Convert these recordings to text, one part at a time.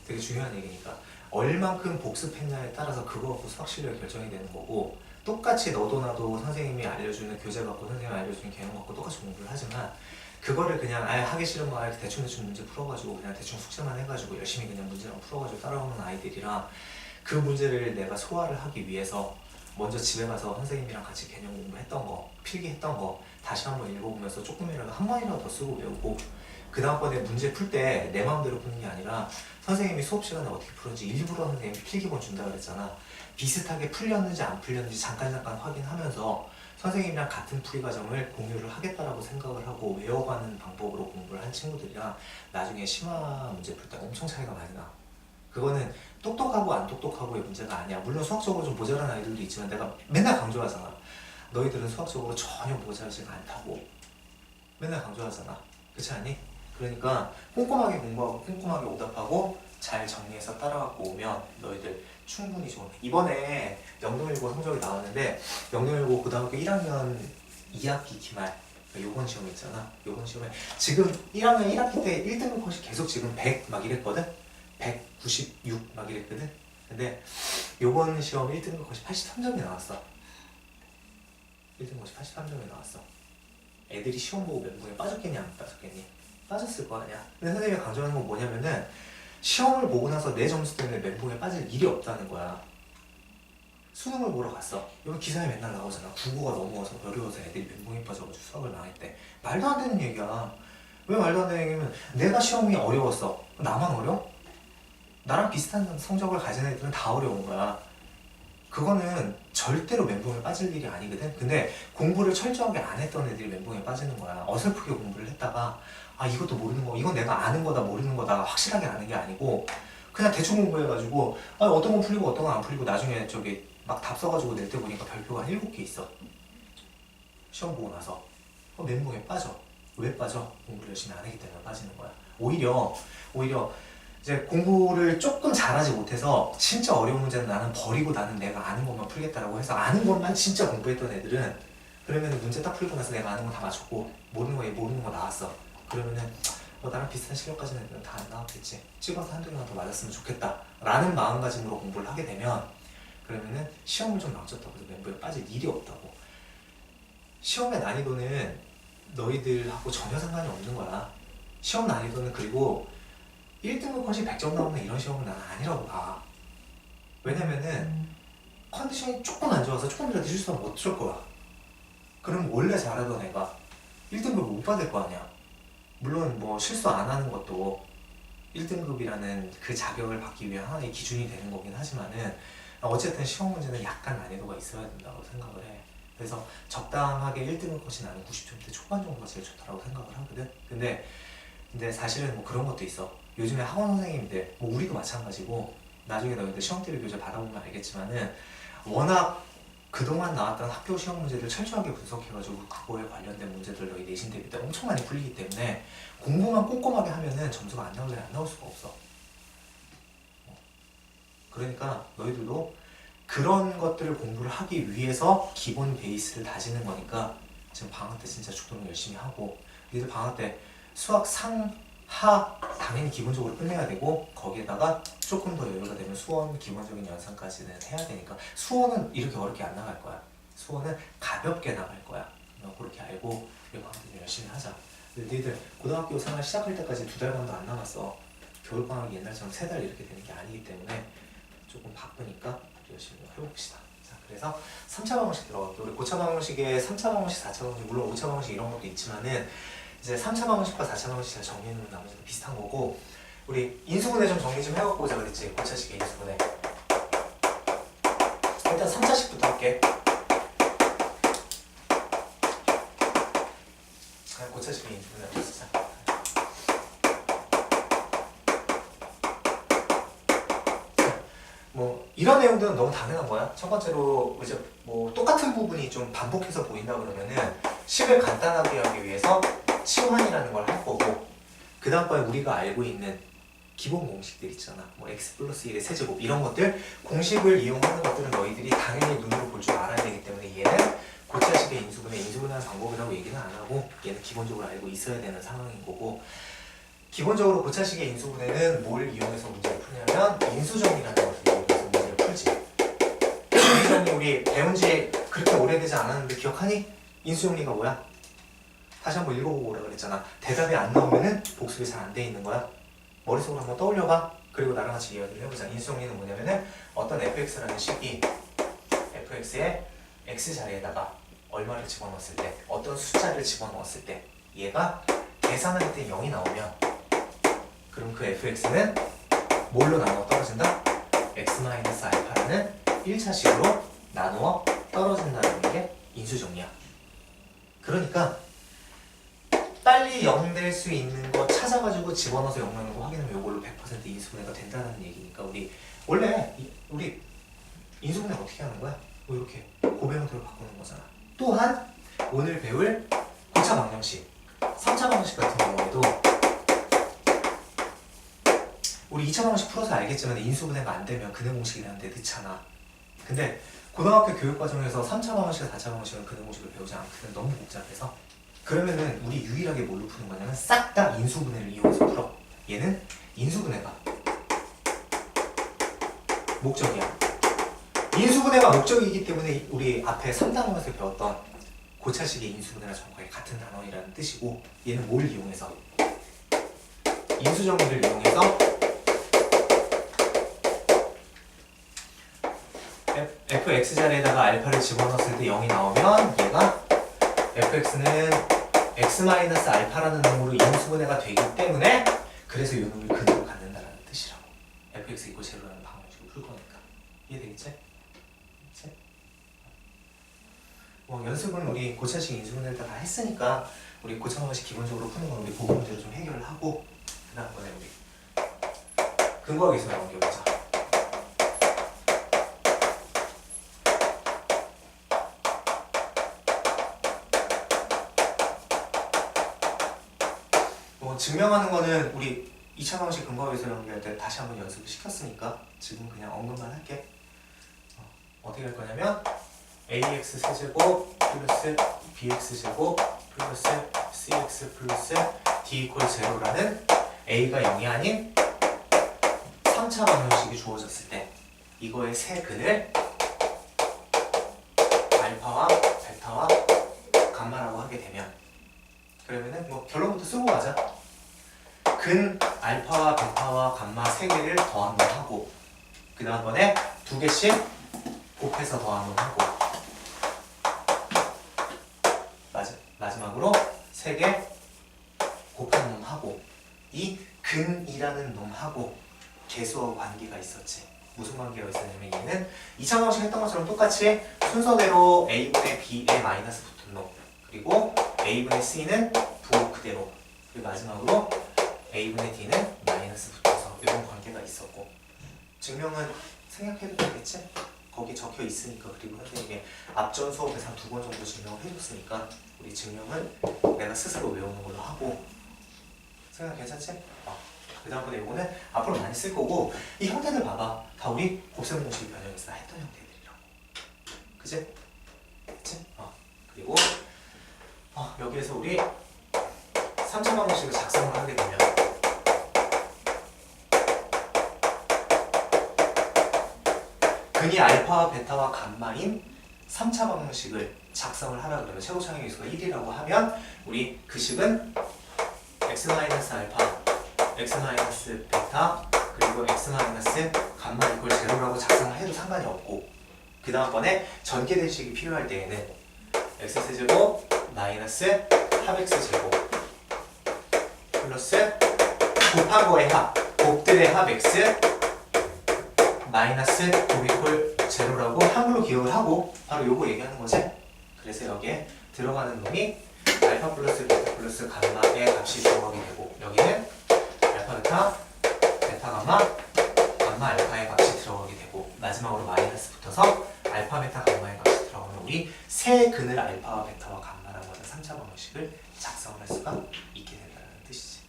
되게 중요한 얘기니까 얼만큼 복습했냐에 따라서 그거 갖고 수학 실력이 결정이 되는 거고, 똑같이 너도 나도 선생님이 알려주는 교재 갖고 선생님이 알려주는 개념 갖고 똑같이 공부를 하지만 그거를 그냥 아예 하기 싫은 거 아예 대충 문제 풀어가지고 그냥 대충 숙제만 해가지고 열심히 그냥 문제만 풀어가지고 따라오는 아이들이랑, 그 문제를 내가 소화를 하기 위해서 먼저 집에 가서 선생님이랑 같이 개념 공부했던 거, 필기했던 거 다시 한번 읽어보면서 조금이라도 한 번이라도 더 쓰고 외우고, 그 다음번에 문제 풀 때 내 마음대로 푸는 게 아니라 선생님이 수업 시간에 어떻게 풀었는지 일부러 선생님이 필기본 준다 그랬잖아. 비슷하게 풀렸는지 안 풀렸는지 잠깐 확인하면서 선생님이랑 같은 풀이 과정을 공유를 하겠다라고 생각을 하고 외워가는 방법으로 공부를 한 친구들이랑 나중에 심화 문제 풀 때 엄청 차이가 많이 나. 그거는 똑똑하고 안 똑똑하고의 문제가 아니야. 물론 수학적으로 좀 모자란 아이들도 있지만 내가 맨날 강조하잖아. 너희들은 수학적으로 전혀 모자라지 않다고 맨날 강조하잖아. 그렇지 않니? 그러니까 꼼꼼하게 공부하고 꼼꼼하게 오답하고 잘 정리해서 따라갖고 오면 너희들 충분히 좋은. 이번에 영동일보 성적이 나왔는데 영동일보 고등학교 1학년 2학기 기말 요번 시험 있잖아. 요번 시험에 지금 1학년 1학기 때 1등급 컷이 계속 지금 100 막 이랬거든? 196 막 이랬거든? 근데 요번 시험 1등급 컷이 83점이 나왔어. 1등급 컷이 83점이 나왔어. 애들이 시험 보고 멘붕에 빠졌겠냐 안 빠졌겠니? 빠졌을 거 아니야. 근데 선생님이 강조하는 건 뭐냐면은 시험을 보고 나서 내 점수 때문에 멘붕에 빠질 일이 없다는 거야. 수능을 보러 갔어. 여기 기사에 맨날 나오잖아. 국어가 너무 어려워서 애들이 멘붕에 빠져가지고 수학을 망했대. 말도 안 되는 얘기야. 왜 말도 안 되는 얘기냐면 내가 시험이 어려웠어. 나만 어려워? 나랑 비슷한 성적을 가진 애들은 다 어려운 거야. 그거는 절대로 멘붕에 빠질 일이 아니거든. 근데 공부를 철저하게 안 했던 애들이 멘붕에 빠지는 거야. 어설프게 공부를 했다가 아 이것도 모르는 거, 이건 내가 아는 거다 모르는 거다 확실하게 아는 게 아니고 그냥 대충 공부해가지고 아 어떤 건 풀리고 어떤 건 안 풀리고 나중에 저기 막 답 써가지고 낼 때 보니까 별표가 한 7개 있어. 시험 보고 나서 멘붕에 빠져. 왜 빠져? 공부를 열심히 안 하기 때문에 빠지는 거야. 오히려 이제 공부를 조금 잘하지 못해서 진짜 어려운 문제는 나는 버리고 나는 내가 아는 것만 풀겠다라고 해서 아는 것만 진짜 공부했던 애들은 그러면 문제 딱 풀고 나서 내가 아는 거 다 맞췄고 모르는 거 나왔어. 그러면은 나랑 비슷한 실력 가진 애들은 다 안 나왔겠지. 찍어서 한두 개만 더 맞았으면 좋겠다 라는 마음가짐으로 공부를 하게 되면 그러면은 시험을 좀 망쳤다고 해서 멘붕에 빠질 일이 없다고. 시험의 난이도는 너희들하고 전혀 상관이 없는 거야. 시험 난이도는 그리고 1등급 컷이 100점 나오는 이런 시험은 나는 아니라고 봐. 왜냐면은 컨디션이 조금 안 좋아서 조금이라도 실수하면 못 줄 거야. 그럼 원래 잘하던 애가 1등급을 못 받을 거 아니야. 물론 뭐 실수 안 하는 것도 1등급이라는 그 자격을 받기 위한 하나의 기준이 되는 거긴 하지만은 어쨌든 시험 문제는 약간 난이도가 있어야 된다고 생각을 해. 그래서 적당하게 1등급 컷이 나는 90점대 초반 정도가 제일 좋다고 생각을 하거든. 근데 사실은 뭐 그런 것도 있어. 요즘에 학원 선생님들, 뭐 우리도 마찬가지고 나중에 너희들 시험대비 교재 받아보면 알겠지만은 워낙 그동안 나왔던 학교 시험 문제들 철저하게 분석해가지고 그거에 관련된 문제들 너희 내신 대비 때 엄청 많이 풀리기 때문에 공부만 꼼꼼하게 하면은 점수가 안 나올 수가 없어. 그러니까 너희들도 그런 것들을 공부를 하기 위해서 기본 베이스를 다지는 거니까 지금 방학 때 진짜 죽도록 열심히 하고, 너희들 방학 때 수학 상, 하 당연히 기본적으로 끝내야 되고 거기에다가 조금 더 여유가 되면 수원 기본적인 연산까지는 해야 되니까 수원은 이렇게 어렵게 안 나갈 거야. 수원은 가볍게 나갈 거야. 그렇게 알고 우리 방학 때 열심히 하자. 근데 너희들 고등학교 생활 시작할 때까지 2달간도 안 남았어. 겨울방학이 옛날처럼 3달 이렇게 되는 게 아니기 때문에 조금 바쁘니까 열심히 해봅시다. 자, 그래서 3차 방정식 들어갈게요. 우리 고차 방정식에 3차 방정식, 4차 방정식, 물론 5차 방정식 이런 것도 있지만은 이제 3차 방정식과 4차 방정식 잘 정리해놓으면 나머지도 비슷한 거고, 우리 인수분해 좀 정리 좀 해갖고 오자 그랬지. 고차식의 인수분해. 일단 3차식부터 할게. 고차식의 인수분해 쓰자. 뭐 이런 내용들은 너무 당연한 거야. 첫 번째로 이제 뭐 똑같은 부분이 좀 반복해서 보인다 그러면은 식을 간단하게 하기 위해서 치환이라는 걸 할 거고, 그 다음번에 우리가 알고 있는 기본 공식들 있잖아. 뭐 x 플러스 1의 세제곱 이런 것들, 공식을 이용하는 것들은 너희들이 당연히 눈으로 볼 줄 알아야 되기 때문에 얘는 고차식의 인수분해하는 방법이라고 얘기는 안 하고 얘는 기본적으로 알고 있어야 되는 상황인 거고, 기본적으로 고차식의 인수분해는 뭘 이용해서 문제를 푸냐면 인수정리라는 것을 이용해서 문제를 풀지. 인수정리 우리 배운 지 그렇게 오래되지 않았는데 기억하니? 인수정리가 뭐야? 다시 한번 읽어보고 오라 그랬잖아. 대답이 안 나오면은 복습이 잘 안 돼 있는 거야. 머릿속으로 한번 떠올려봐. 그리고 나랑 같이 이야기를 해보자. 인수정리는 뭐냐면은 어떤 fx라는 식이 fx의 x자리에다가 얼마를 집어넣었을 때, 어떤 숫자를 집어넣었을 때 얘가 계산할 때 0이 나오면 그럼 그 fx는 뭘로 나누어 떨어진다? x-알파라는 1차식으로 나누어 떨어진다는 게 인수정리야. 그러니까 빨리 0 될 수 있는 거 찾아가지고 집어넣어서 0 나오는 거 확인하면 이걸로 100% 인수분해가 된다는 얘기니까 원래 우리 인수분해 어떻게 하는 거야? 뭐 이렇게 고배 형태로 바꾸는 거잖아. 또한 오늘 배울 고차 방정식, 3차 방정식 같은 경우에도 우리 2차 방정식 풀어서 알겠지만 인수분해가 안 되면 근해 공식이라는 데 넣잖아. 근데 고등학교 교육과정에서 3차 방정식, 4차 방정식은 근해 공식을 배우지 않거든. 너무 복잡해서. 그러면은 우리 유일하게 뭘로 푸는 거냐면 싹 다 인수분해를 이용해서 풀어. 얘는 인수분해가 목적이야. 인수분해가 목적이기 때문에 우리 앞에 3단원에서 배웠던 고차식의 인수분해나 정과의 같은 단원이라는 뜻이고, 얘는 뭘 이용해서? 인수정리를 이용해서 fx자리에다가 알파를 집어넣었을 때 0이 나오면 얘가 fx는 x-알파라는 놈으로 인수분해가 되기 때문에 그래서 이 놈을 근으로 갖는다는 뜻이라고. fx 이퀄 제로라는 방정식을 풀 거니까. 이해되겠지? 뭐 연습은 우리 고차식 인수분해를 다 했으니까 우리 고차 방정식 기본적으로 푸는 건 우리 보기 문제로 좀 해결을 하고, 그 다음번에 우리 근거하기 위해서 넘겨보자. 뭐 증명하는 거는 우리 2차 방정식 근거하기 위해서 연결할 때 다시 한번 연습을 시켰으니까 지금 그냥 언급만 할게. 어떻게 할 거냐면 ax 세제곱 플러스 bx 제곱 플러스 cx 플러스 d 이퀄 0라는 a가 0이 아닌 3차 방정식이 주어졌을 때 이거의 세 근을 알파와 베타와 감마라고 하게 되면, 그러면은 뭐 결론부터 쓰고 가자. 근 알파와 베타와 감마 세 개를 더한 번 하고, 그 다음번에 두 개씩 곱해서 더한 번 하고, 마지막으로 3개 곱한 놈하고, 이 근이라는 놈하고 개수하고 관계가 있었지. 무슨 관계가 있었냐면 얘는 2차 방정식 했던 것처럼 똑같이 순서대로 a분의 b에 마이너스 붙은 놈, 그리고 a분의 c는 부호 그대로, 그리고 마지막으로 a분의 d는 마이너스 붙어서 이런 관계가 있었고, 증명은 생략해도 되겠지? 거기에 적혀 있으니까. 그리고 선생님이 앞전 수업에서 한 2번 정도 증명을 해줬으니까 우리 증명은 내가 스스로 외우는 걸로 하고. 생각 괜찮지? 그 다음번에 이거는 앞으로 많이 쓸 거고, 이 형태들 봐봐. 다 우리 곱셈 공식 변형에서 했던 형태들이라고. 그치? 그치? 그리고 여기에서 우리 3차 방정식을 작성을 하게 되면 근이 알파와 베타와 감마인 3차 방정식을 작성을 하라 그러면 최고 창의 개수가 1이라고 하면 우리 그 식은 x-알파, x-베타, 그리고 x-감마 이퀄 제로라고 작성을 해도 상관이 없고, 그 다음번에 전개된 식이 필요할 때에는 x제곱 마이너스 합 x제곱 플러스 곱한 거의 합, 곱들의 합 x 마이너스 곱 이퀄 제로라고 한글로 기억을 하고 바로 요거 얘기하는 거지. 그래서 여기에 들어가는 놈이 알파 플러스 베타 플러스 감마의 값이 들어가게 되고, 여기는 알파 베타, 베타 감마, 감마 알파의 값이 들어가게 되고, 마지막으로 마이너스 붙어서 알파 베타 감마의 값이 들어가면 우리 세 근을 알파와 베타와 감마라고 하는 3차 방정식을 작성을 할 수가 있게 된다는 뜻이지.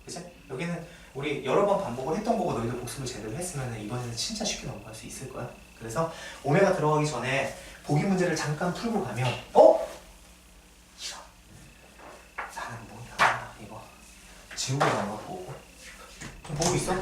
그치? 여기는 우리 여러 번 반복을 했던 거고 너희들 복습을 제대로 했으면 이번에는 진짜 쉽게 넘어갈 수 있을 거야. 그래서 오메가 들어가기 전에 보기 문제를 잠깐 풀고 가면 이런 나는 뭐냐 이거 지우개 나온 거 보고 좀 보고 있어?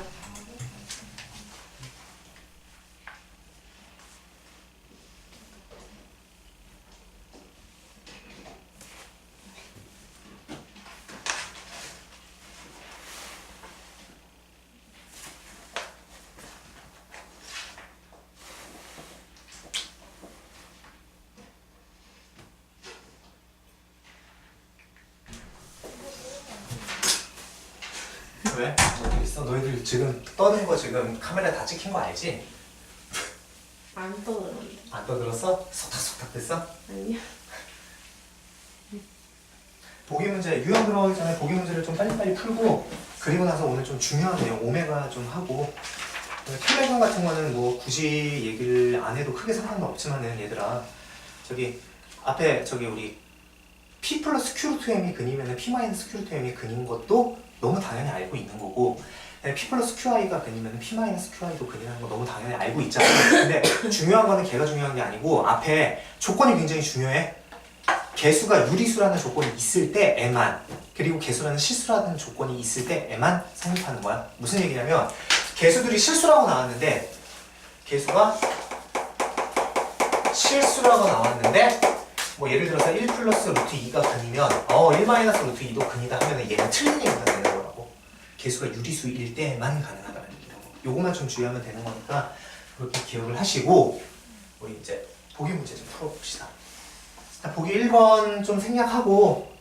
왜? 어디 있어? 너희들 지금 떠든 거 지금 카메라 다 찍힌 거 알지? 안 떠들었는데. 안 떠들었어? 속닥속닥 됐어? 아니요. 보기 문제, 유형 들어가기 전에 보기 문제를 좀 빨리빨리 풀고 그리고 나서 오늘 좀 중요한 내용 오메가 좀 하고 킬레전 같은 거는 뭐 굳이 얘기를 안 해도 크게 상관은 없지만은 얘들아 저기 앞에 저기 우리 P 플러스 Q2M이 근이면은 P 마이너스 Q2M이 근인 것도 너무 당연히 알고 있는 거고 P 플러스 QI가 근이면은 P 마이너스 QI도 근이라는 거 너무 당연히 알고 있잖아. 근데 중요한 거는 걔가 중요한 게 아니고 앞에 조건이 굉장히 중요해. 개수가 유리수라는 조건이 있을 때에만 그리고 개수라는 실수라는 조건이 있을 때에만 성립하는 거야. 무슨 얘기냐면 개수들이 실수라고 나왔는데 개수가 실수라고 나왔는데 뭐 예를 들어서 1 플러스 루트 2가 근이면 1 마이너스 루트 2도 근이다 하면 얘는 틀린 얘기가 되는 거라고. 개수가 유리수일 때만 가능하다는 얘기라고. 요거만 좀 주의하면 되는 거니까 그렇게 기억을 하시고 우리 이제 보기 문제 좀 풀어봅시다. 자, 보기 1번 좀 생략하고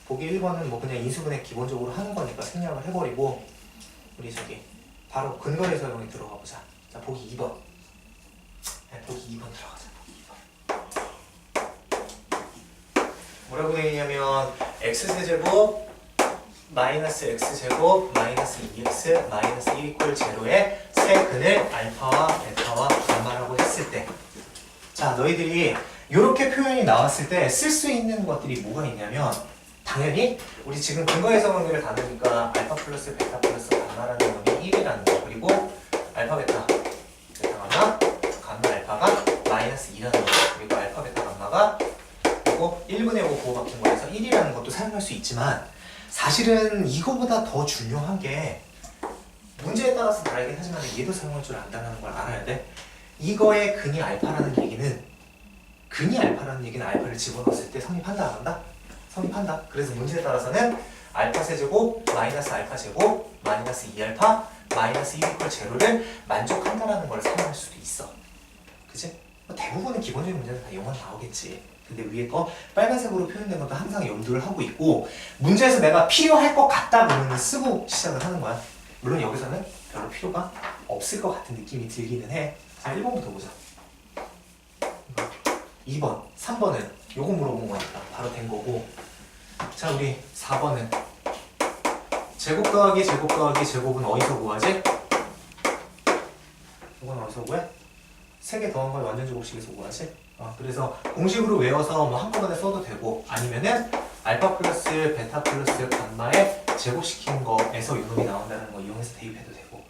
보기 1번은 뭐 그냥 인수분해 기본적으로 하는 거니까 생략을 해버리고 우리 저기 바로 근거리 설명에 들어가 보자. 자, 보기 2번. 네, 보기 2번 들어가자. 뭐라고 되어 있냐면 x세제곱 마이너스 x제곱 마이너스 2x 마이너스 1 이퀄 제로의 세 근을 알파와 베타와 감마라고 했을 때 자 너희들이 이렇게 표현이 나왔을 때 쓸 수 있는 것들이 뭐가 있냐면 당연히 우리 지금 근거에서 관계를 다루니까 알파 플러스 베타 플러스 감마라는 놈이 1이라는 거 그리고 알파 베타 베타 감마 감마 알파가 마이너스 2라는 거 그리고 알파 베타 감마가 1분의 5 부호 바뀐 거에서 1이라는 것도 사용할 수 있지만 사실은 이거보다 더 중요한 게 문제에 따라서 다르긴 하지만 얘도 사용할 줄 안다는 걸 알아야 돼. 이거의 근이 알파라는 얘기는 근이 알파라는 얘기는 알파를 집어넣었을 때 성립한다 안 한다? 성립한다. 그래서 문제에 따라서는 알파 세제곱 마이너스 알파 제곱 마이너스 2알파 마이너스 1 이퀄 제로를 만족한다라는 걸 사용할 수도 있어. 그치? 대부분은 기본적인 문제는 다 이것만 나오겠지. 근데 위에 거 빨간색으로 표현된 것도 항상 염두를 하고 있고 문제에서 내가 필요할 것 같다 그러면 쓰고 시작을 하는 거야. 물론 여기서는 별로 필요가 없을 것 같은 느낌이 들기는 해. 자, 1번부터 보자. 2번, 3번은 요거 물어본 거니까 바로 된 거고 자, 우리 4번은 제곱 더하기 제곱 더하기 제곱은 어디서 구하지? 이건 어디서 구해? 3개 더한 걸 완전 제곱식에서 구하지? 그래서 공식으로 외워서 뭐 한꺼번에 써도 되고 아니면은 알파 플러스 베타 플러스 감마에 제곱시킨 거에서 요놈이 나온다는 거 이용해서 대입해도 되고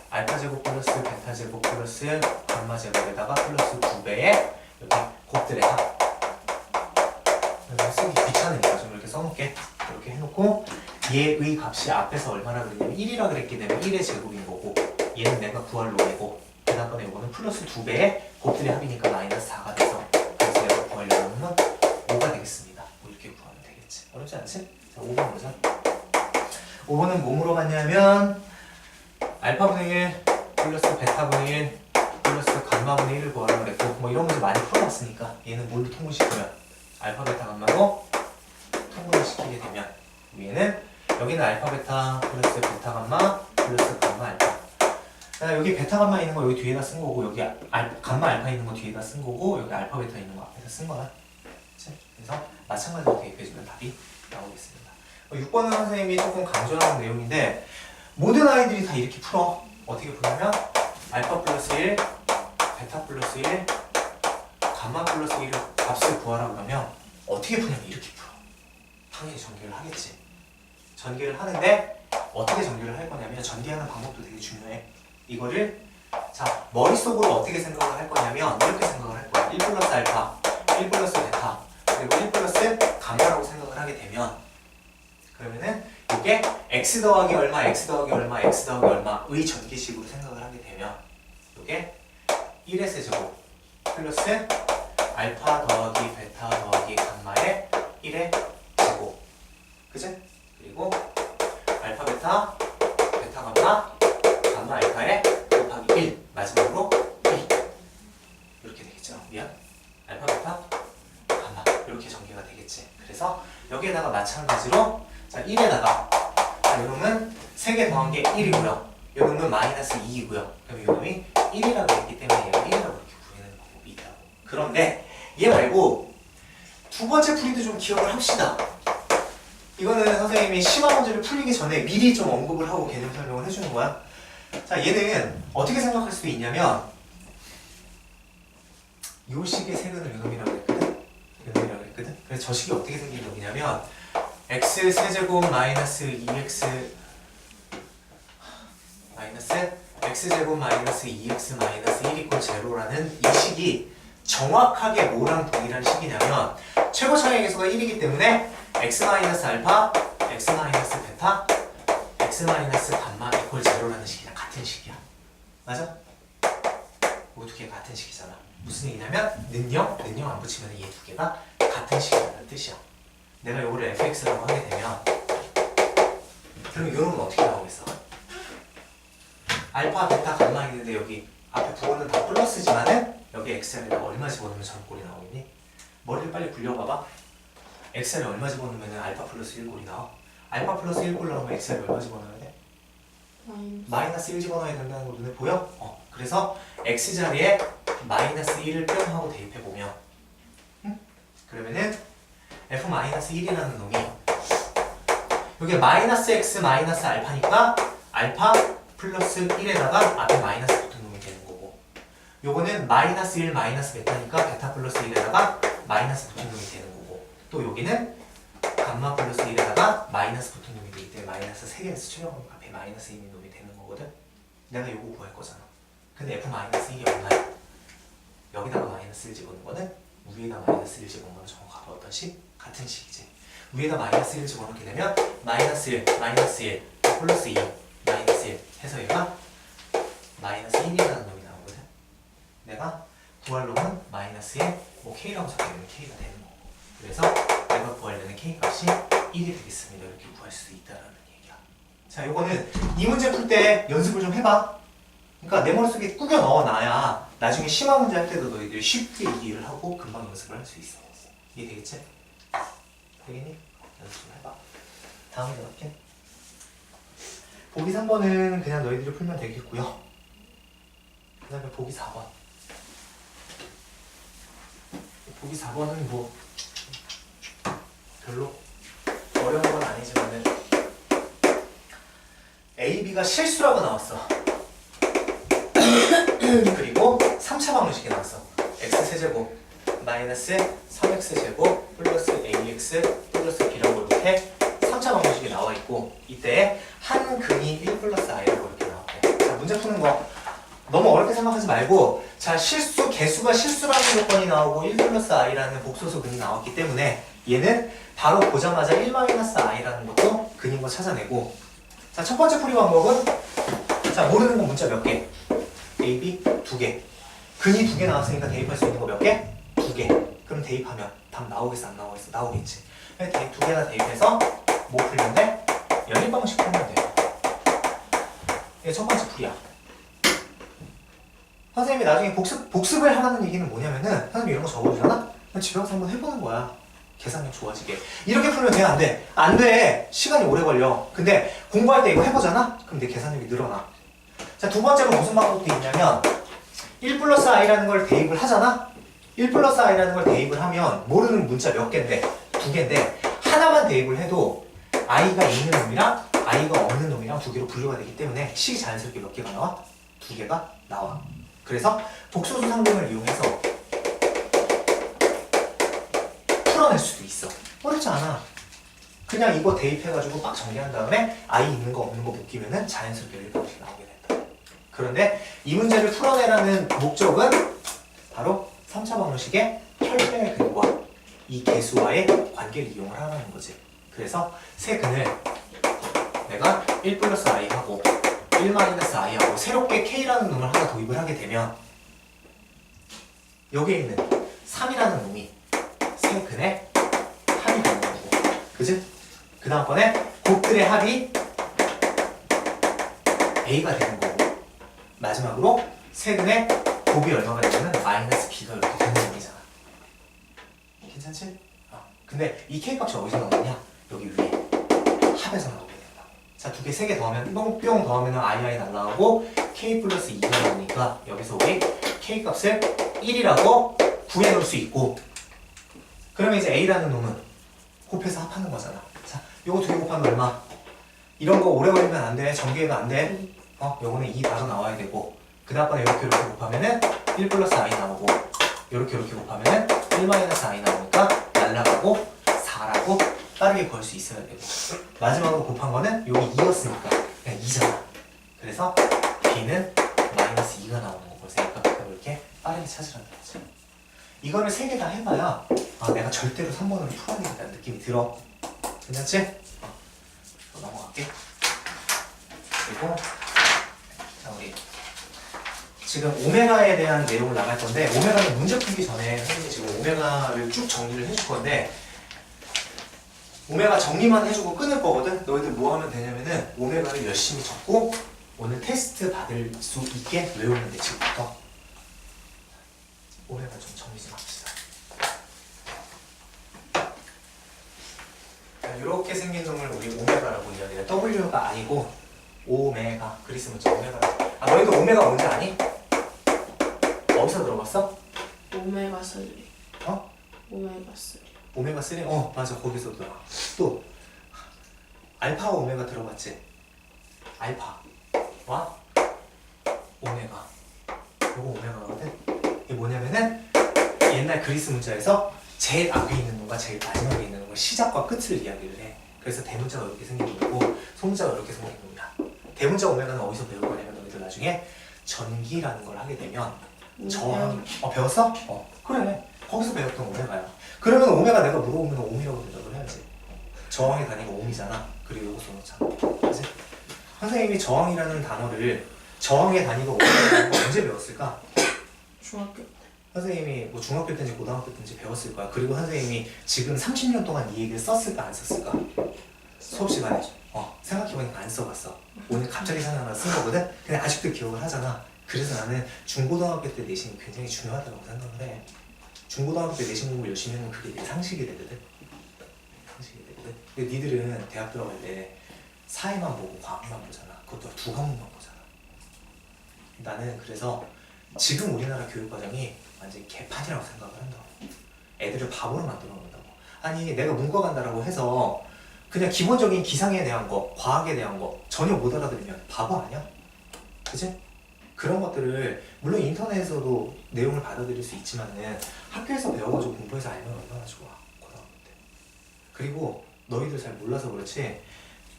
알파 제곱 플러스 베타 제곱 플러스 감마 제곱에다가 플러스 2배의 여기 곱들의 합 쓰기 귀찮으니까 좀 이렇게 써놓게 이렇게 해놓고 얘의 값이 앞에서 얼마나 그랬냐면 1이라 그랬기 때문에 1의 제곱인 거고 얘는 내가 구할 놈이고 그 다음에 이거는 플러스 2배의 곱들의 합이니까 마이너스 4가 돼서 그래서 내가 구하려는 건 5가 되겠습니다. 뭐 이렇게 구하면 되겠지. 어렵지 않지? 자, 5번 보자. 5번은 뭐 물어봤냐면 알파분의 1 플러스 베타분의 1 플러스 감마분의 1을 구하라고 그랬고 뭐 이런 문제 많이 풀어봤으니까 얘는 뭘로 통분시키면 알파 베타 감마로 통분을 시키게 되면 위에는 여기는 알파 베타 플러스 베타 감마 플러스 감마 알파 여기 베타 감마 있는 거 여기 뒤에다 쓴 거고 여기 감마 알파 있는 거 뒤에다 쓴 거고 여기 알파 베타 있는 거 앞에다 쓴 거야. 그치? 그래서 마찬가지로 대입해주면 답이 나오겠습니다. 6번은 선생님이 조금 강조하는 내용인데 모든 아이들이 다 이렇게 풀어. 어떻게 푸냐면 알파 플러스 1, 베타 플러스 1, 감마 플러스 1을 값을 구하라 그러면 어떻게 푸냐면 이렇게 풀어. 당연히 전개를 하겠지. 전개를 하는데 어떻게 전개를 할 거냐면 전개하는 방법도 되게 중요해. 이거를 자 머릿속으로 어떻게 생각을 할 거냐면 이렇게 생각을 할 거야. 1 플러스 알파, 1 플러스 베타, 그리고 1 플러스 감마라고 생각을 하게 되면 그러면은 이게 x 더하기 얼마, x 더하기 얼마, x 더하기 얼마의 전기식으로 생각을 하게 되면 이게 1의 세제곱 플러스 알파 더하기 베타 더하기 감마의 1의 제곱 그치? 그리고 알파 베타 베타 감마 감마 알파의 곱하기 1 마지막으로 1 이렇게 되겠죠. 미안 알파 베타 감마 이렇게 전개가 되겠지. 그래서 여기에다가 마찬가지로 자 1에다가 자, 요놈은 3개 더한 게 1이고요. 요놈은 마이너스 2이고요. 그럼 요놈이 1이라고 했기 때문에 얘가 1이라고 이렇게 구해내는 방법이 있다고. 그런데 얘 말고 두 번째 풀이도 좀 기억을 합시다. 이거는 선생님이 심화 문제를 풀리기 전에 미리 좀 언급을 하고 개념 설명을 해주는 거야. 자 얘는 어떻게 생각할 수도 있냐면 요 식의 세근을 요놈이라고 했거든? 요놈이라고 했거든? 그래서 저 식이 어떻게 생긴 놈이냐면 x 세제곱 마이너스 2x 마이너스 x제곱 마이너스 2x 마이너스 1 이퀄 제로라는 이 식이 정확하게 뭐랑 동일한 식이냐면 최고 차이의 계수가 1이기 때문에 x 마이너스 알파, x 마이너스 베타, x 마이너스 감마 이퀄 제로라는 식이랑 같은 식이야. 맞아? 모두 개 같은 식이잖아. 무슨 얘기냐면 능령 안 붙이면 얘 두 개가 같은 식이라는 뜻이야. 내가 요거를 fx라고 하게 되면 그럼 이놈은 어떻게 나오겠어? 알파, 베타, 감마 있는데 여기 앞에 부호는 다 플러스지만은 여기 xr에다가 얼마 집어넣으면 저런 꼴이 나오겠니? 머리를 빨리 굴려봐봐. xr에 얼마 집어넣으면 알파 플러스 1꼴이 나와? 알파 플러스 1꼴 나오면 xr에 얼마 집어넣어야 돼? 마이너스 1 집어넣어야 된다는 거 눈에 보여? 그래서 x자리에 마이너스 1을 뿅 하고 대입해보면 그러면은 f-1이라는 놈이 여기 마이너스 x 마이너스 알파니까 알파 플러스 1에다가 앞에 마이너스 붙은 놈이 되는 거고 요거는 마이너스 1 마이너스 베타니까 베타 플러스 1에다가 마이너스 붙은 놈이 되는 거고 또 여기는 감마 플러스 1에다가 마이너스 붙은 놈이 되기 때문에 마이너스 3개를 수출하고 앞에 마이너스 있는 놈이 되는 거거든. 내가 요거 구할 거잖아. 근데 f-1이 얼마야? 여기다가 마이너스 1 집어넣은 거는 위에다 마이너스 1 집어넣은 거는 정확하게 어떤 식? 같은 식이지. 위에다 마이너스 1 집어넣게 되면 마이너스 1, 마이너스 1, 플러스 2, 마이너스 1 해서 얘가 마이너스 1이라는 놈이 나오거든. 내가 구할 놈은 마이너스 1, 뭐 k라고 적혀있는 k가 되는 거고. 그래서 내가 구하려는 k 값이 1이 되겠습니다. 이렇게 구할 수 있다라는 얘기야. 자, 요거는 이 문제 풀 때 연습을 좀 해봐. 그러니까 내 머릿속에 꾸겨 넣어놔야 나중에 심화 문제 할 때도 너희들이 쉽게 이해를 하고 금방 연습을 할 수 있어. 이해되겠지? 되겠니? 연습 좀 해봐. 다음에 넣을게. 보기 3번은 그냥 너희들이 풀면 되겠고요. 그 다음에 보기 4번. 보기 4번은 뭐 별로 어려운 건 아니지만은 A, B가 실수라고 나왔어. 그리고 3차 방정식이 나왔어. x세제곱 마이너스 3x제곱 플러스 ax 플러스 b라고 이렇게 3차 방정식이 나와 있고 이때 한 근이 1 플러스 i라고 이렇게 나왔대. 자, 문제 푸는 거 너무 어렵게 생각하지 말고 자, 실수, 개수가 실수라는 조건이 나오고 1 플러스 i라는 복소수 근이 나왔기 때문에 얘는 바로 보자마자 1 마이너스 i라는 것도 근인 거 찾아내고 자, 첫 번째 풀이 방법은 자, 모르는 거 문자 몇 개? A, B 2개. 근이 2개 나왔으니까 대입할 수 있는 거 몇 개? 2개. 그럼 대입하면 답 나오겠어 안 나오겠어? 나오겠지. 2개나 대입해서 뭐 풀면 돼? 연립 방식 풀면 돼. 이게 첫 번째 풀이야. 선생님이 나중에 복습을 하라는 얘기는 뭐냐면은 선생님 이런 거 적어주잖아? 그럼 집에 가서 한번 해보는 거야. 계산력 좋아지게. 이렇게 풀면 돼? 안 돼? 안 돼. 시간이 오래 걸려. 근데 공부할 때 이거 해보잖아? 그럼 내 계산력이 늘어나. 자, 두 번째로 무슨 방법도 있냐면 1 플러스 i라는 걸 대입을 하잖아? 1 플러스 i라는 걸 대입을 하면 모르는 문자 몇 개인데 2개인데 하나만 대입을 해도 i가 있는 놈이랑 i가 없는 놈이랑 2개로 분류가 되기 때문에 식이 자연스럽게 몇 개가 나와? 2개가 나와. 그래서 복소수 상등을 이용해서 풀어낼 수도 있어. 어렵지 않아. 그냥 이거 대입해가지고 막 정리한 다음에 i 있는 거 없는 거 묶이면은 자연스럽게 일방식 나오게 된다. 그런데 이 문제를 풀어내라는 목적은 바로 3차 방정식의 혈전의 근과 이 개수와의 관계를 이용을 하라는 거지. 그래서 세 근을 내가 1 플러스 i 하고 1 마이너스 i 하고 새롭게 k라는 놈을 하나 도입을 하게 되면 여기에 있는 3이라는 놈이 세근의 합이 되는 거고, 그지? 그 다음번에 곱들의 합이 a가 되는 거고, 마지막으로 세근의 곱이 얼마가 되냐면 마이너스 b가 이렇게 되는 놈이잖아. 괜찮지? 근데 이 k값이 어디서 나오느냐? 여기 위에 합에서 나오게 된다. 자, 두 개, 세 개 더하면 뿅뿅 더하면 i 날라가고 k 플러스 2가 나오니까 여기서 우리 k 값을 1이라고 구해놓을 수 있고, 그러면 이제 a라는 놈은 곱해서 합하는 거잖아. 자, 요거 두 개 곱하면 얼마? 이런 거 오래 걸리면 안 돼. 전개가 안 돼. 요거는 2 바로 나와야 되고, 그 다음번에 이렇게 곱하면은 1 플러스 i 나오고, 이렇게 곱하면은 1 마이너스 i 나오니까 날라가고 4라고 빠르게 구할 수 있어야 되고, 마지막으로 곱한 거는 여기 2였으니까 그냥 2잖아. 그래서 b는 마이너스 2가 나오는 거 보세요. 그러니까 이렇게 빠르게 찾으라는 거지. 이거를 3개 다 해봐야 내가 절대로 3번으로 풀어야겠다는 느낌이 들어. 괜찮지? 넘어갈게. 그리고 자, 우리 지금 오메가에 대한 내용을 나갈 건데, 오메가는 문제 풀기 전에 선생님이 지금 오메가를 쭉 정리를 해줄 건데, 오메가 정리만 해주고 끊을 거거든. 너희들 뭐 하면 되냐면은 오메가를 열심히 적고 오늘 테스트 받을 수 있게 외우면 돼. 지금부터 오메가 좀 정리 좀 합시다. 자, 이렇게 생긴 놈을 우리 오메가라고 이야기해. W가 아니고 오메가. 그리스 문자 오메가라고. 너희도 오메가 뭔지 아니? 어디서 들어봤어? 오메가 3. 어? 오메가 3. 오메가 3? 맞아. 거기서 들어. 또 알파와 오메가 들어봤지? 알파와 오메가. 요거 오메가거든. 이게 뭐냐면은 옛날 그리스 문자에서 제일 앞에 있는 놈과 제일 마지막에 있는 놈의 시작과 끝을 이야기를 해. 그래서 대문자가 이렇게 생긴 놈이고 소문자가 이렇게 생긴 놈이야. 대문자 오메가는 어디서 배울 거냐면 너희들 나중에 전기라는 걸 하게 되면 저항 배웠어? 그래. 거기서 배웠던 오메가야. 그러면 오메가 내가 물어보면 옴이라고 대답을 해야지. 저항의 단위가 옴이잖아. 그리고 이거 써놓잖아. 그치? 선생님이 저항이라는 단어를, 저항의 단위가 옴이라는 걸 언제 배웠을까? 중학교 때. 선생님이 뭐 중학교 때인지 고등학교 때인지 배웠을 거야. 그리고 선생님이 지금 30년 동안 이 얘기를 썼을까 안 썼을까? 수업 시간에 생각해보니까 안 써봤어. 오늘 갑자기 생각나서 쓴 거거든? 근데 아직도 기억을 하잖아. 그래서 나는 중고등학교 때 내신이 굉장히 중요하다고 생각을 해. 중고등학교 때 내신 공부 열심히 하면 그게 내 상식이 되거든. 상식이 되거든. 근데 니들은 대학 들어갈 때 사회만 보고 과학만 보잖아. 그것도 두 과목만 보잖아. 나는 그래서 지금 우리나라 교육과정이 완전히 개판이라고 생각을 한다고. 애들을 바보로 만들어 놓는다고. 아니 내가 문과 간다라고 해서 그냥 기본적인 기상에 대한 거, 과학에 대한 거 전혀 못 알아들으면 바보 아니야? 그치? 그런 것들을 물론 인터넷에서도 내용을 받아들일 수 있지만은 학교에서 배워가지고 공부해서 알면 얼마나 좋아. 고등학교 때. 그리고 너희들 잘 몰라서 그렇지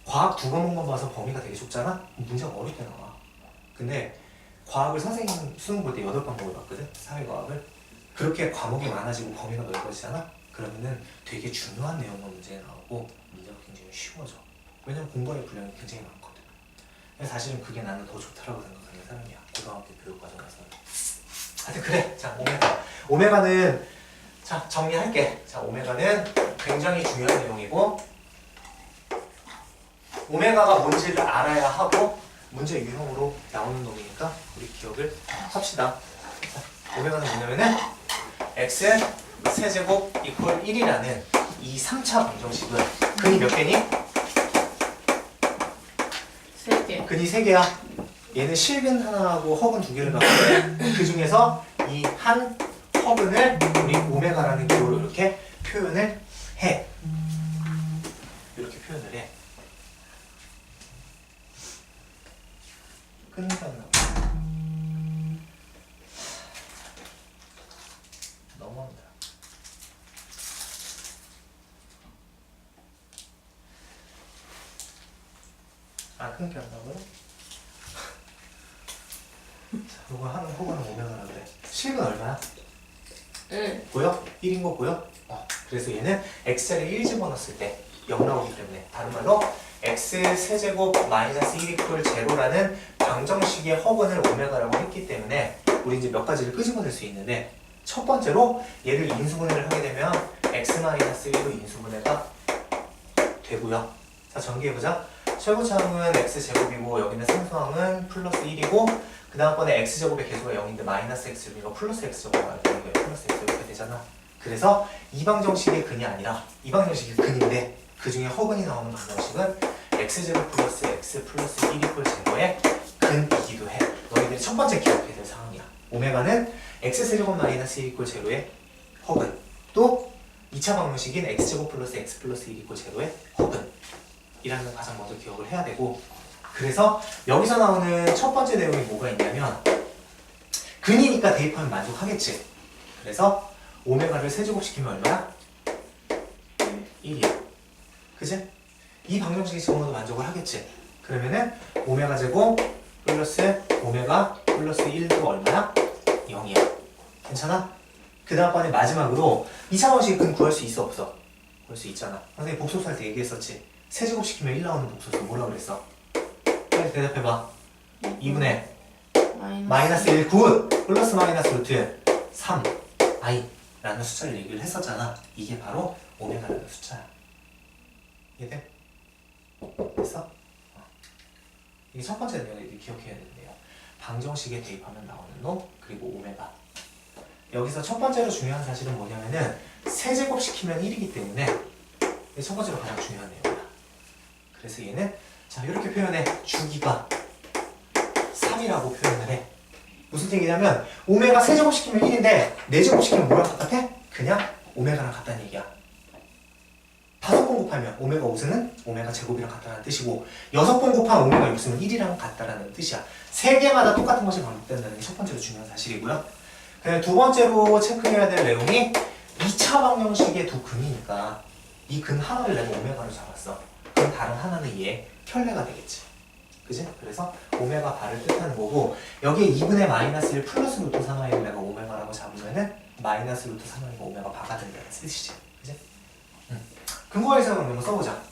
과학 두 과목만 봐서 범위가 되게 좁잖아? 문제가 어렵게 나와. 근데 과학을 선생님 수능 볼 때 8과목을 봤거든? 사회과학을. 그렇게 과목이 많아지고 범위가 넓어지잖아? 그러면은 되게 중요한 내용만 문제에 나오고 문제가 굉장히 쉬워져. 왜냐면 공부할 분량이 굉장히 많거든. 근데 사실은 그게 나는 더 좋다라고 생각하는 사람이야. 고등학교 교육과정에서는. 하여튼 그래. 자, 오메가. 오메가는 자 정리할게. 자, 오메가는 굉장히 중요한 내용이고 오메가가 뭔지를 알아야 하고 문제 유형으로 나오는 놈이니까 우리 기억을 합시다. 자, 오메가는 뭐냐면은 x 세제곱 이퀄 1이라는 이 3차 방정식은 근이 몇 개니? 3개. 근이 3개야. 얘는 실근 하나하고 허근 2개를 갖고 있는데 그 중에서 이 한 허근을 우리 오메가라는 기호로 이렇게 표현을 해. 이렇게 표현을 해. 끊는다는 너무합니다. 끊게 한다고요? 자, 이거 하는 호구는 오메가라 그래. 실근 얼마야? 보여? 1인 거 보여? 그래서 얘는 x자리에 1 집어넣었을 때 0 나오기 때문에 다른 말로 x 세제곱 마이너스 1 이퀄 제로라는 방정식의 허근을 오메가라고 했기 때문에 우리 이제 몇 가지를 끄집어낼 수 있는데 첫 번째로 얘를 인수분해를 하게 되면 x 마이너스 1로 인수분해가 되고요. 자 전개해보자. 최고차항은 x제곱이고 여기는 상수항은 플러스 1이고 그 다음번에 x제곱의 계수가 0인데 마이너스 x제곱이고 플러스 x제곱이 되는 거예요. 플러스 x 이렇게 되잖아. 그래서 이 방정식의 근이 아니라 이 방정식의 근인데 그 중에 허근이 나오는 방정식은 x제곱 플러스 x 플러스 1 이퀄 제로의 근이기도 해. 너희들이 첫 번째 기억해야 될 상황이야. 오메가는 x세제곱 마이너스 1 이퀄 제로의 허근, 또 2차 방정식인 x제곱 플러스 x 플러스 1 이퀄 제로의 허근이라는 걸 가장 먼저 기억을 해야 되고, 그래서 여기서 나오는 첫 번째 내용이 뭐가 있냐면 근이니까 대입하면 만족하겠지. 그래서 오메가를 세제곱시키면 얼마야? 1이야. 그치? 이 방정식이 적어도 만족을 하겠지. 그러면은 오메가 제곱 플러스 오메가 플러스 1도 얼마야? 0이야. 괜찮아? 그 다음 번에 마지막으로 2차 방정식 근 구할 수 있어 없어? 구할 수 있잖아. 선생님 복소수 할 때 얘기했었지. 세제곱시키면 1 나오는 복소수 뭐라 그랬어? 빨리 대답해봐. 2분의 마이너스 1 굿 플러스 마이너스 루트 3 i 라는 숫자를 얘기를 했었잖아. 이게 바로 오메가라는 숫자야. 이해돼? 됐어? 이게 첫 번째 내용을 기억해야 되는데요. 방정식에 대입하면 나오는 놈 그리고 오메가. 여기서 첫 번째로 중요한 사실은 뭐냐면은 세제곱 시키면 1이기 때문에 이게 첫 번째로 가장 중요한 내용이야. 그래서 얘는 자 이렇게 표현해. 주기가 3이라고 표현을 해. 무슨 얘기냐면 오메가 세제곱 시키면 1인데 4제곱 시키면 뭐랑 똑같아? 그냥 오메가랑 같다는 얘기야. 5번 곱하면 오메가 5는 오메가 제곱이랑 같다는 뜻이고 6번 곱하면 오메가 6는 1이랑 같다는 뜻이야. 3개마다 똑같은 것이 반복된다는 게 첫 번째로 중요한 사실이고요. 두 번째로 체크해야 될 내용이 2차 방정식의 두 근이니까 이 근 하나를 내가 오메가로 잡았어. 그럼 다른 하나는 얘 켤레가 되겠지. 그지? 그래서 오메가 바를 뜻하는 거고 여기에 2분의 마이너스 1 플러스 루트 3i를 내가 오메가라고 잡으면은 마이너스 루트 3i가 오메가 바가 된다는 뜻이지. 그지? 근거 해석을 한번 써보자.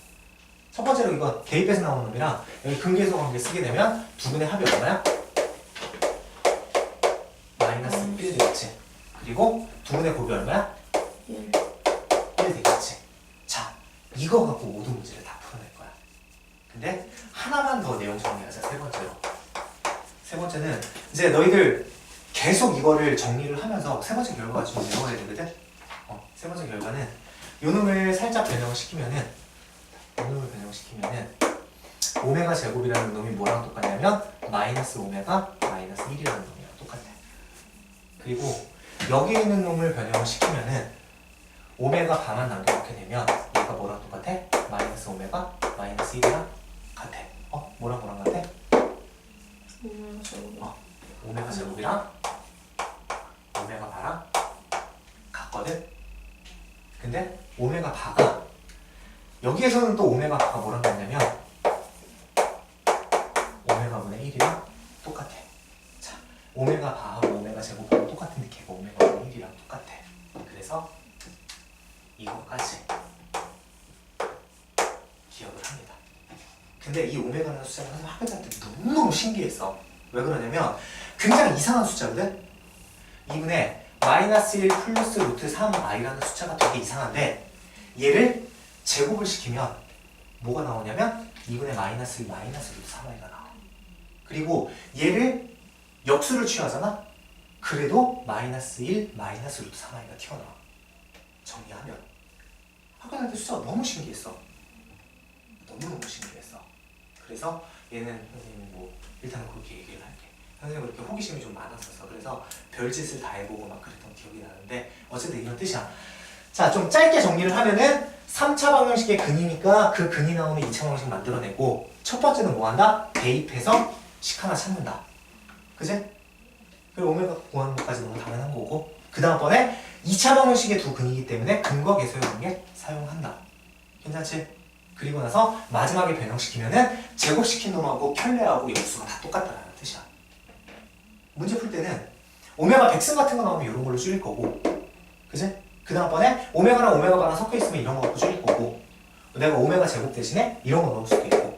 첫 번째로 이거 대입해서 나오는 놈이랑 여기 근계수 관계 쓰게 되면 두 분의 합이 얼마야? 마이너스 1 되겠지. 그리고 두 분의 곱이 얼마야? 1 되겠지. 자, 이거 갖고 모든 문제를 다 풀어낼 거야. 근데 하나만 더 내용 정리하자. 세 번째로. 세 번째는 이제 너희들 계속 이거를 정리를 하면서 세 번째 결과가 좀 외워야 되거든. 세 번째 결과는 요 놈을 살짝 변형시키면은 오메가 제곱이라는 놈이 뭐랑 똑같냐면 마이너스 오메가 마이너스 1이라는 놈이랑 똑같아. 그리고 여기 있는 놈을 변형시키면은 오메가 바만 남겨놓게 되면 얘가 뭐랑 똑같아? 마이너스 오메가 마이너스 1이랑 같아. 뭐랑 같아? 오메가 제곱. 오메가 제곱이랑 오메가 바랑 같거든? 근데 오메가 바가 여기에서는 또 오메가 바가 뭐랑 같냐면 오메가 분의 1이랑 똑같아. 자, 오메가 바하고 오메가 제곱하고 똑같은데 걔가 오메가 분의 1이랑 똑같아. 그래서 이거까지 기억을 합니다. 근데 이 오메가라는 숫자가 사실 학교자한테 너무너무 신기했어. 왜 그러냐면 굉장히 이상한 숫자거든? 2분의 마이너스 1 플러스 루트 3i라는 숫자가 되게 이상한데 얘를 제곱을 시키면 뭐가 나오냐면 2분의 마이너스 1 마이너스 루트 3i가 나와. 그리고 얘를 역수를 취하잖아? 그래도 마이너스 1 마이너스 루트 3i가 튀어나와. 정리하면 학교한테 숫자가 너무 신기했어. 너무너무 신기했어. 그래서 얘는 선생님이 뭐 일단은 그렇게 얘기를 할게. 선생님은 그렇게 호기심이 좀 많았었어. 그래서 별짓을 다 해보고 막 그랬던 기억이 나는데 어쨌든 이런 뜻이야. 자, 좀 짧게 정리를 하면은 3차 방정식의 근이니까 그 근이 나오는 2차 방정식 만들어내고 첫 번째는 뭐 한다? 대입해서 식 하나 찾는다. 그지? 그리고 오메가 구하는 것까지 너무 당연한 거고 그 다음번에 2차 방정식의 두 근이기 때문에 근과 계수의 관계 사용한다. 괜찮지? 그리고 나서 마지막에 변형시키면은 제곱시킨 놈하고 켤레하고 역수가 다 똑같다라는 뜻이야. 문제 풀 때는 오메가 백승 같은 거 나오면 이런 걸로 줄일 거고, 그지? 그 다음번에 오메가랑 오메가 바랑 섞여 있으면 이런 거 갖고 줄일 거고, 내가 오메가 제곱 대신에 이런 거 넣을 수도 있고,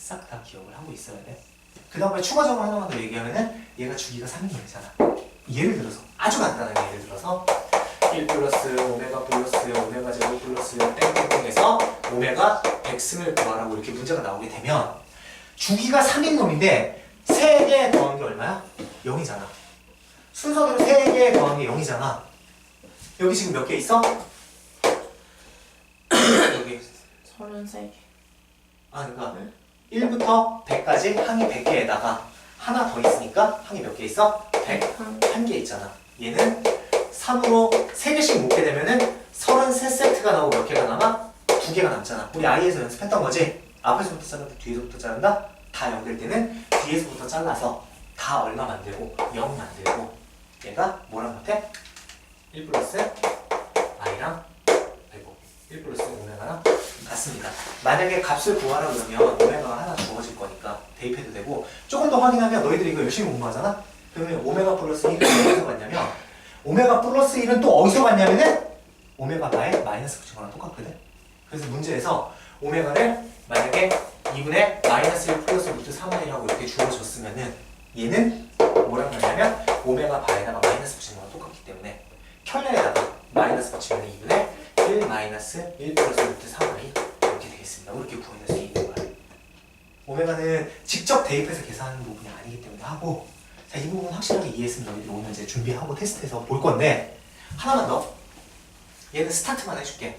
싹 다 기억을 하고 있어야 돼. 그 다음에 추가적으로 하나만 더 얘기하면은 얘가 주기가 3인용이잖아. 예를 들어서 아주 간단하게 예를 들어서 1 플러스 오메가 플러스 오메가 제곱 플러스 땡땡땡에서 오메가 x를 구하라고 이렇게 문제가 나오게 되면 주기가 3인 놈인데 3개 더한 게 얼마야? 0이잖아. 순서대로 3개 더한 게 0이잖아. 여기 지금 몇 개 있어? 여기 33개. 아 그러니까 1부터 100까지 항이 100개에다가 하나 더 있으니까 항이 몇 개 있어? 101개 있잖아. 얘는 3으로 3개씩 묶게 되면은 33세트가 나오고 몇 개가 남아? 2개가 남잖아. 우리 I에서 연습했던 거지? 앞에서부터 자른다, 뒤에서부터 자른다? 다 0 될 때는 뒤에서부터 잘라서 다 얼마 만들고 0 만들고 얘가 뭐랑 같아? 1 플러스 I랑 되고 1 플러스 오메가랑 같습니다. 만약에 값을 구하라 그러면 오메가가 하나 주어질 거니까 대입해도 되고 조금 더 확인하면 너희들이 이거 열심히 공부하잖아? 그러면 오메가 플러스 1은 어디서 갔냐면 오메가 플러스 1은 또 어디서 갔냐면은 오메가 바에 마이너스 붙인 거랑 똑같거든? 그래서 문제에서 오메가를 만약에 2분의 마이너스 1 플러스 루트 3i라고 이렇게 주어졌으면은 얘는 뭐라고 하냐면 오메가 바에다가 마이너스 붙인 거랑 똑같기 때문에 켤레에다가 마이너스 붙이면 2분의 1 마이너스 1 플러스 루트 3i 이렇게 되겠습니다. 이렇게 구해낼 수 있는 거야. 오메가는 직접 대입해서 계산하는 부분이 아니기 때문에 하고 자, 이 부분 확실하게 이해했으면 너희들이 오늘 이제 준비하고 테스트해서 볼 건데 하나만 더 얘는 스타트만 해줄게.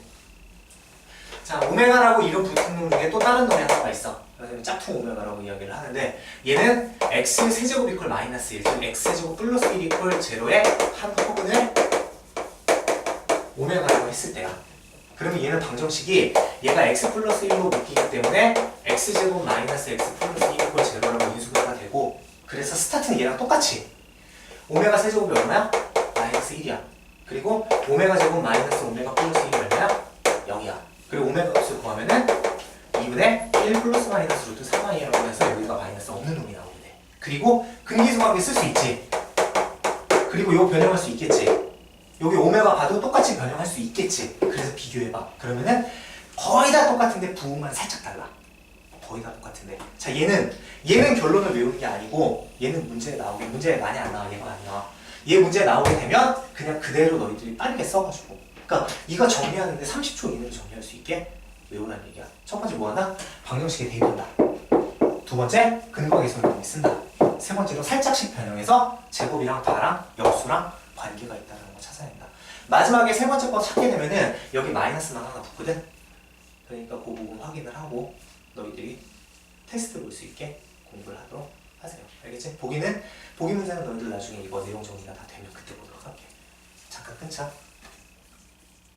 자, 오메가라고 이름 붙은 놈 중에 또 다른 놈이 하나가 있어. 그래서 짝퉁 오메가라고 이야기를 하는데 얘는 x 세제곱 이퀄 마이너스 1, 즉 x 세제곱 플러스 1 이퀄 0의 한 허근을 오메가라고 했을 때야. 그러면 얘는 방정식이 얘가 x 플러스 1로 묶이기 때문에 x제곱 마이너스 x 플러스 1 이퀄 0라고 인수가 되고 그래서 스타트는 얘랑 똑같이 오메가 세제곱이 얼마야? 마이너스 1이야. 그리고 오메가 제곱 마이너스 오메가 플러스 1이 얼마야? 0이야. 그리고 오메가 값을 구하면은 2분의 1 플러스 마이너스 루트 3i라고 해서 여기가 마이너스 없는 놈이 나오게 돼. 그리고 근기수관계 쓸 수 있지. 그리고 이거 변형할 수 있겠지. 여기 오메가 봐도 똑같이 변형할 수 있겠지. 그래서 비교해봐. 그러면은 거의 다 똑같은데 부호만 살짝 달라. 거의 다 똑같은데. 자, 얘는 결론을 외우는 게 아니고 얘는 문제에 나오게 문제에 많이 안 나와. 얘가 많이 나와. 얘 문제에 나오게 되면 그냥 그대로 너희들이 빠르게 써가지고 그러니까 이거 정리하는데 30초 이내로 정리할 수 있게 외우라는 얘기야. 첫 번째 뭐하나? 방정식에 대입한다. 두 번째 근거계수를 많이 쓴다. 세 번째로 살짝씩 변형해서 제곱이랑 바랑 역수랑 관계가 있다는 거 찾아낸다. 마지막에 세 번째 거 찾게 되면은 여기 마이너스만 하나 붙거든. 그러니까 그 부분 확인을 하고 너희들이 테스트 볼 수 있게 공부를 하도록 하세요. 알겠지? 보기 문제는 너희들 나중에 이거 내용 정리가 다 되면 그때 보도록 할게. 잠깐 끊자.